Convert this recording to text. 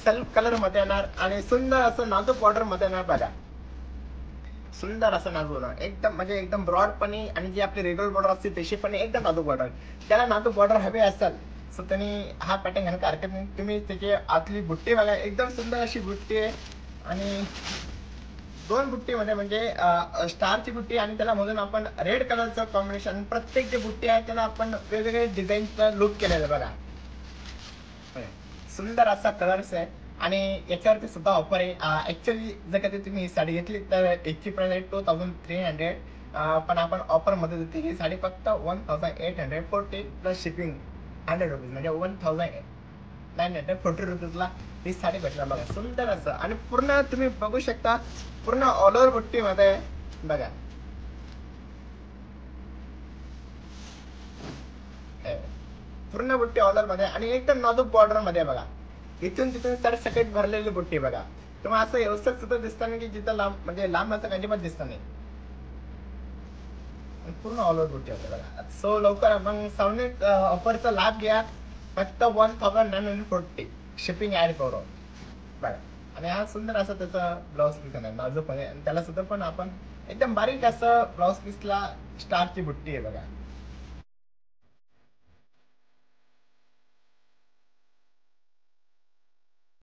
Self colour मध्ये येणार आणि सुंदर असं नाजूक बॉर्डर मध्ये येणार बघा. सुंदर असं नाजूक एकदम म्हणजे एकदम ब्रॉड पणे आणि जी आपली रेग्युलर बॉर्डर असते तशी पण एकदम नाजूक बॉर्डर. त्याला नाजूक बॉर्डर हवे असेल तर त्यांनी हा पॅटर्न घालण्याचा हरकत नाही. तुम्ही त्याची आतली बुट्टी बघा, एकदम सुंदर अशी बुट्टी आहे आणि 2 बुट्टी मध्ये म्हणजे स्टारची बुट्टी आणि त्याला मधून आपण रेड कलरचं कॉम्बिनेशन. प्रत्येक जे बुट्टी आहे त्याला आपण वेगवेगळे डिझाईनचा लुक केलेलं बघा. सुंदर असा कलर्स आहे आणि याच्यावरती सुद्धा ऑफर आहे. ऍक्च्युअली जर कधी तुम्ही ही साडी घेतली तर याची प्राइस आहे 2300. पण आपण ऑफर मध्ये देते ही साडी फक्त 1840 प्लस शिपिंग 100 रुपीज म्हणजे 1940 रुपीजला ही साडी भेटणार बघा. सुंदर असं आणि पूर्ण तुम्ही बघू शकता पूर्ण ऑल ओव्हर बुट्टी मध्ये बघा. पूर्ण बुट्टी ऑल ओव्हर मध्ये आणि एकदम नाजूक बॉर्डर मध्ये बघा. इथून तिथून सर सकट भरलेली बुट्टी बघा. तुम्हाला असं व्यवस्थित सुद्धा दिसतं नाही की जिथं लांब म्हणजे लांब असं अजिबात दिसतं नाही. पूर्ण ऑल ओव्हर बुट्टी होते बघा. सो लवकर मग सवनीत ऑफरचा लाभ घ्या. फक्त 1940 शिपिंग ऍड करू बघा. आणि हा सुंदर असा त्याचा ब्लाऊज पीस आहे नाजूक मध्ये आणि त्याला सुद्धा पण आपण एकदम बारीक असं ब्लाऊज पीसला स्टारची बुट्टी आहे बघा.